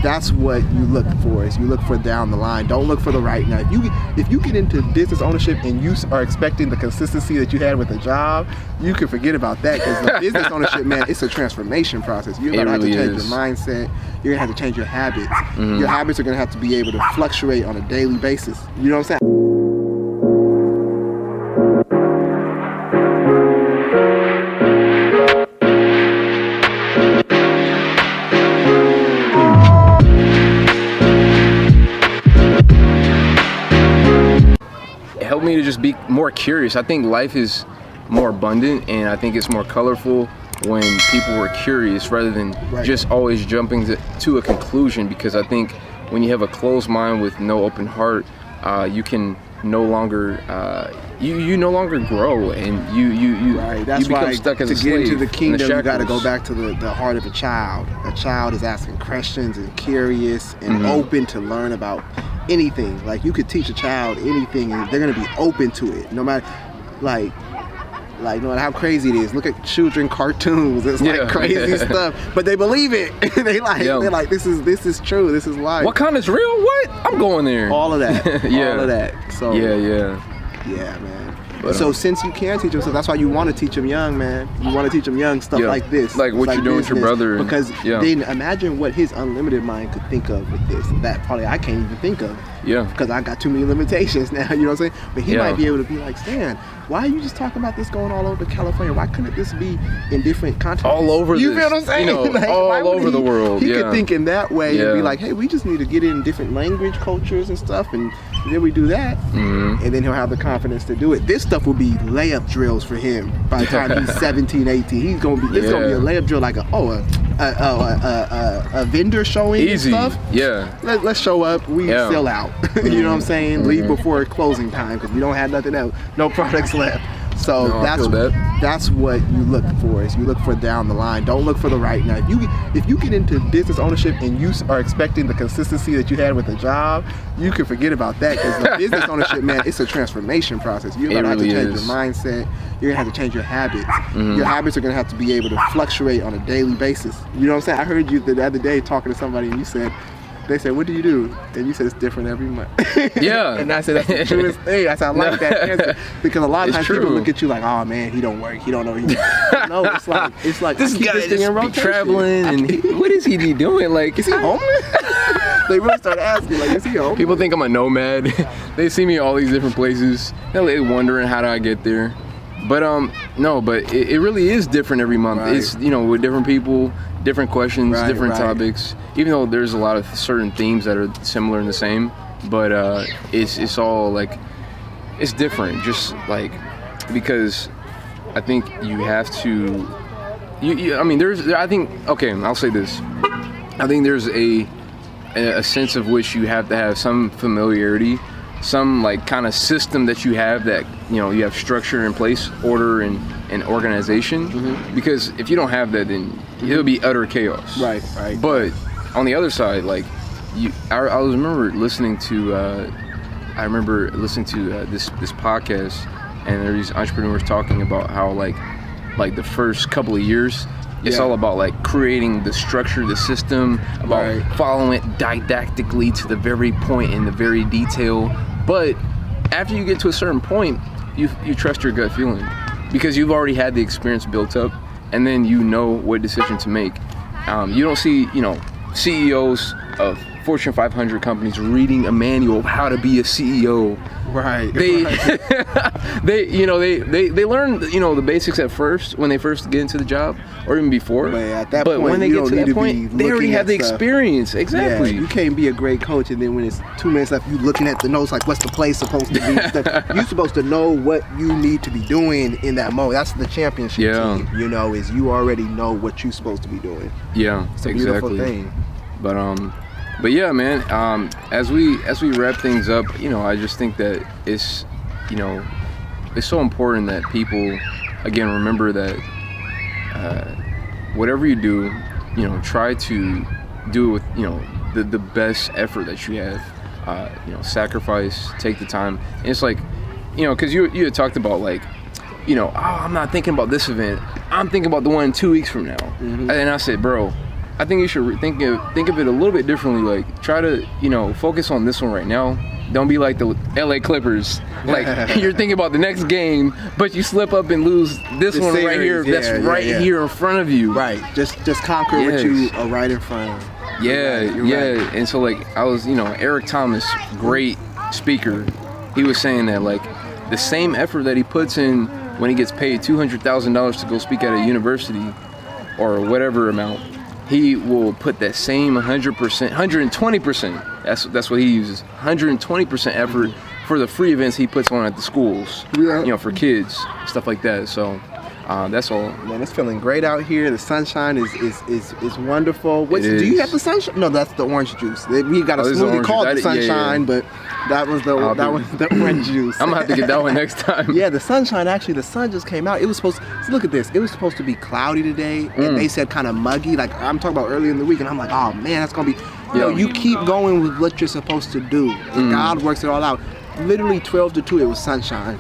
That's what you look for. Is you look for down the line. Don't look for the right now. If you get into business ownership and you are expecting the consistency that you had with a job, you can forget about that, because the business ownership, man, it's a transformation process. You're gonna have to change your mindset. You're gonna have to change your habits. Mm-hmm. Your habits are gonna have to be able to fluctuate on a daily basis. You know what I'm saying? Helped me to just be more curious. I think life is more abundant, and I think it's more colorful when people were curious rather than just always jumping to a conclusion, because I think when you have a closed mind with no open heart, you can no longer you no longer grow, and you That's you become why stuck as a to slave get into the kingdom, you got to go shackles. back to the heart of a child. A child is asking questions and curious and open to learn about anything. Like, you could teach a child anything and they're gonna be open to it, no matter no matter how crazy it is. Look at children cartoons. It's like crazy stuff, but they believe it. They're like, this is true. This is life. What kind is real? What? I'm going there. All of that. All of that. So yeah, man. But, so since you can teach them stuff, that's why you want to teach them young, man. You want to teach them young stuff like this. Like what you're doing with your brother. Because then imagine what his unlimited mind could think of with this. That probably I can't even think of. Yeah. Because I got too many limitations now, you know what I'm saying? But he might be able to be like, Stan, why are you just talking about this going all over California? Why couldn't this be in different continents? All over You feel what I'm saying? You know, Like, all over the world. He could think in that way and be like, hey, we just need to get in different language, cultures and stuff, and then we do that. And then he'll have the confidence to do it. This stuff will be layup drills for him by the time he's 17, 18. He's gonna be, it's gonna be a layup drill, like a vendor showing easy and stuff. Let's show up, we sell out. You know what I'm saying? Leave before closing time, because we don't have nothing else, no products left. So that's what you look for. Is you look for down the line. Don't look for the right now. If you get into business ownership and you are expecting the consistency that you had with a job, you can forget about that, because the business ownership, man, it's a transformation process. You're gonna have to change your mindset. You're gonna have to change your habits. Your habits are gonna have to be able to fluctuate on a daily basis. You know what I'm saying? I heard you the other day talking to somebody, and you said, they said, what do you do? And you said, it's different every month. And I said, that's the truest thing. I said, I like that answer. Because a lot of times people look at you like, oh man, he don't work, he don't know. No, it's like this guy just be traveling, and what is he doing? Like, is he homeless? They really start asking, like, is he homeless? People think I'm a nomad. They see me all these different places. They're wondering, how do I get there? But no, but it really is different every month. It's, you know, with different people, different questions, different topics. Even though there's a lot of certain themes that are similar and the same, but it's all like, it's different. Just like, because I think you have to. I mean, I think. Okay, I'll say this. I think there's a sense of which you have to have some familiarity, some like kind of system that you have, that, you know, you have structure in place, order and organization. Because if you don't have that, then it'll be utter chaos. Right. But on the other side, like, I remember listening to this podcast, and there are these entrepreneurs talking about how like the first couple of years, it's all about like creating the structure, the system, about following it didactically to the very point and the very detail. But after you get to a certain point, you trust your gut feeling, because you've already had the experience built up, and then you know what decision to make. You don't see, you know, CEOs of Fortune 500 companies reading a manual of how to be a CEO. They learn, you know, the basics at first when they first get into the job, or even before. But at that point, when they get to that point, they already have the experience. Exactly. You can't be a great coach, and then when it's 2 minutes left, you looking at the notes like, what's the play supposed to be? You're supposed to know what you need to be doing in that moment. That's the championship team. You know, is you already know what you're supposed to be doing. It's a beautiful thing. But yeah, man, as we wrap things up, you know, I just think that it's, you know, it's so important that people, again, remember that whatever you do, you know, try to do it with, you know, the best effort that you have. You know, sacrifice, take the time. And it's like, you know, because you had talked about, like, you know, I'm not thinking about this event, I'm thinking about the one 2 weeks from now. And I said, bro, I think you should think of it a little bit differently. Like, try to, focus on this one right now. Don't be like the LA Clippers. Like, you're thinking about the next game, but you slip up and lose this one series, right here. That's right here in front of you. Right. Just conquer what you are right in front of. Yeah, Right. And so, like, I was, Eric Thomas, great speaker. He was saying that, like, the same effort that he puts in when he gets paid $200,000 to go speak at a university or whatever amount, he will put that same 100%, 120%. That's what he uses. 120% effort for the free events he puts on at the schools. Yeah. For kids, stuff like that. So that's all. Man, it's feeling great out here. The sunshine is wonderful. Do you have the sunshine? No, that's the orange juice. We got a smoothie called the sunshine, but that was the orange juice. I'm gonna have to get that one next time. Yeah, the sunshine. Actually, the sun just came out. It was supposed. So look at this. It was supposed to be cloudy today, and they said kind of muggy. Like I'm talking about early in the week, and I'm like, oh man, that's gonna be. You keep going with what you're supposed to do. And God works it all out. Literally 12 to 2, it was sunshine.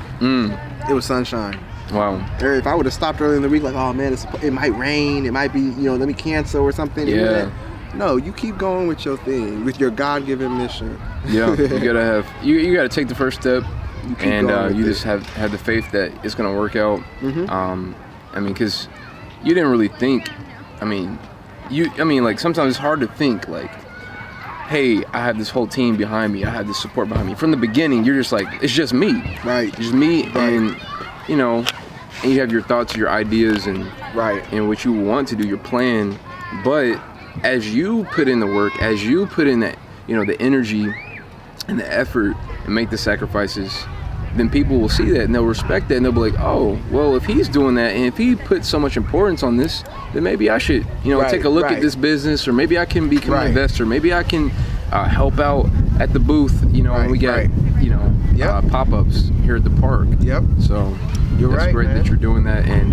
It was sunshine. Wow. If I would have stopped early in the week, like, oh man, it might rain, it might be, let me cancel or something. Yeah. No, you keep going with your thing, with your God-given mission. Yeah, you gotta take the first step, and you just have the faith that it's gonna work out. Because you didn't really think. Like sometimes it's hard to think like, hey, I have this whole team behind me. I have this support behind me. From the beginning, you're just like, it's just me. Right. Just me, and and you have your thoughts, your ideas, and what you want to do, your plan. But as you put in the work, as you put in that, the energy and the effort and make the sacrifices, then people will see that and they'll respect that and they'll be like, oh, well, if he's doing that and if he puts so much importance on this, then maybe I should, take a look at this business, or maybe I can become an investor. Maybe I can help out at the booth, when we get, pop-ups here at the park. Yep. So it's great that you're doing that, and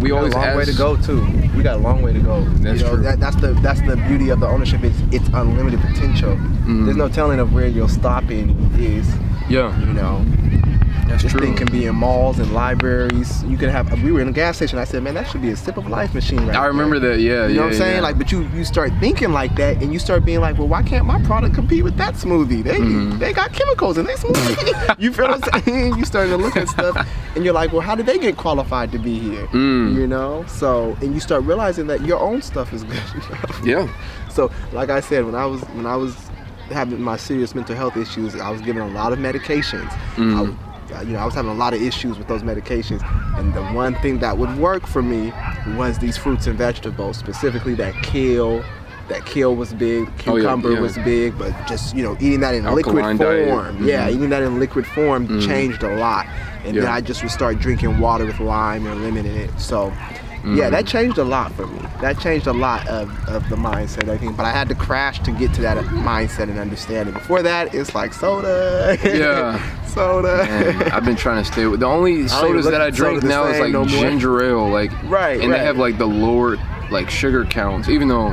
we always got a long way to go too. We got a long way to go. That's true. That's the beauty of the ownership. It's unlimited potential. There's no telling of where your stopping is. Yeah. That's this true. thing can be in malls and libraries. You could have. We were in a gas station. I said, man, that should be a sip of life machine right I remember that. Yeah. You know what I'm saying? Like, but you start thinking like that, and you start being like, well, why can't my product compete with that smoothie? They got chemicals in their smoothie. You feel what I'm saying? You starting to look at stuff, and you're like, well, how did they get qualified to be here? So, and you start realizing that your own stuff is good. Yeah. So, like I said, when I was having my serious mental health issues, I was given a lot of medications. I was having a lot of issues with those medications, and the one thing that would work for me was these fruits and vegetables, specifically that kale. That kale was big, cucumber was big, but just eating that in liquid form, eating that in liquid form changed a lot. And then I just would start drinking water with lime or lemon in it. So that changed a lot for me. That changed a lot of the mindset, I think. But I had to crash to get to that mindset and understanding. Before that, it's like soda. Soda. Man, I've been trying to stay with the only sodas that I drink now is like ginger ale, and they have like the lower sugar counts, even though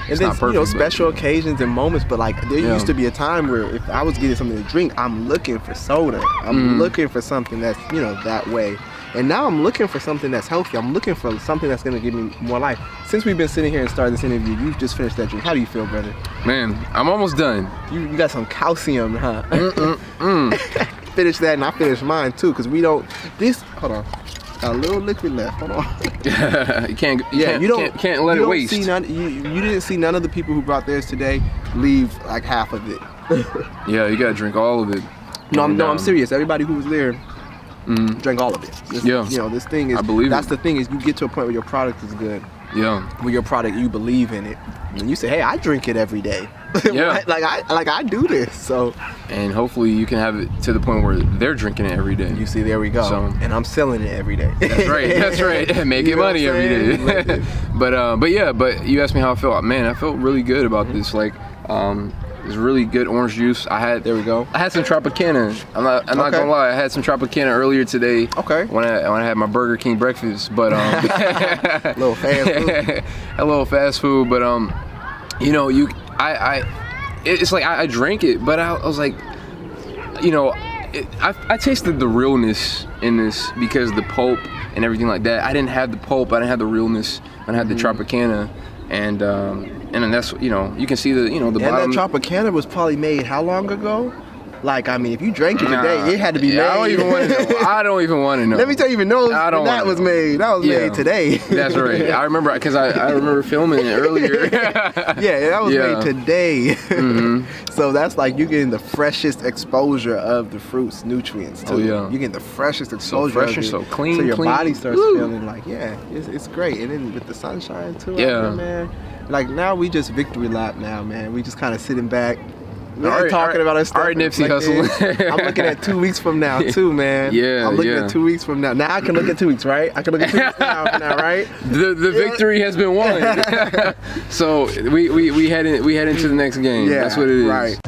it's not perfect. Special occasions and moments, but like there used to be a time where if I was getting something to drink, I'm looking for soda. I'm looking for something that's that way. And now I'm looking for something that's healthy. I'm looking for something that's going to give me more life. Since we've been sitting here and started this interview, you've just finished that drink. How do you feel, brother? Man, I'm almost done. You got some calcium, huh? Finish that, and I finished mine too, because hold on. Got a little liquid left. Hold on. You can't let it waste. You didn't see none of the people who brought theirs today leave like half of it. Yeah, you got to drink all of it. No, I'm serious. Everybody who was there drank all of it. This thing is. I believe that's the thing is you get to a point where your product is good. Yeah. Where your product, you believe in it, and you say, "Hey, I drink it every day." Yeah. I do this. So. And hopefully you can have it to the point where they're drinking it every day. You see, there we go. So, and I'm selling it every day. That's right. That's right. Making money every day. But you asked me how I felt. Man, I felt really good about this. It's really good orange juice. I had some Tropicana. I'm not gonna lie. I had some Tropicana earlier today. Okay. When I had my Burger King breakfast, but a little fast food. A little fast food, but it's like I drank it, but I was like, I tasted the realness in this because the pulp and everything like that. I didn't have the pulp. I didn't have the realness when I had the Tropicana. and then that's, you know, you can see the, you know, the bottom. And that Tropicana was probably made how long ago? Like, I mean, if you drank it today, it had to be made. I don't even want to know. I don't even want to know. Let me tell you, even know that was made. That was made today. That's right. I remember, because I remember filming it earlier. Yeah, that was made today. So that's like you getting the freshest exposure of the fruit's nutrients too. You're getting the freshest exposure. So fresh and so clean. So your body starts feeling like, it's great. And then with the sunshine too, out there, man. Like now we just victory lap now, man. We just kind of sitting back. We're talking about our stuff. All right, Nipsey Hussle. I'm looking at 2 weeks from now too, man. Yeah, I'm looking at 2 weeks from now. Now I can look at 2 weeks, right? I can look at 2 weeks from now, right? The victory has been won. So we head into the next game. That's what it is. Right.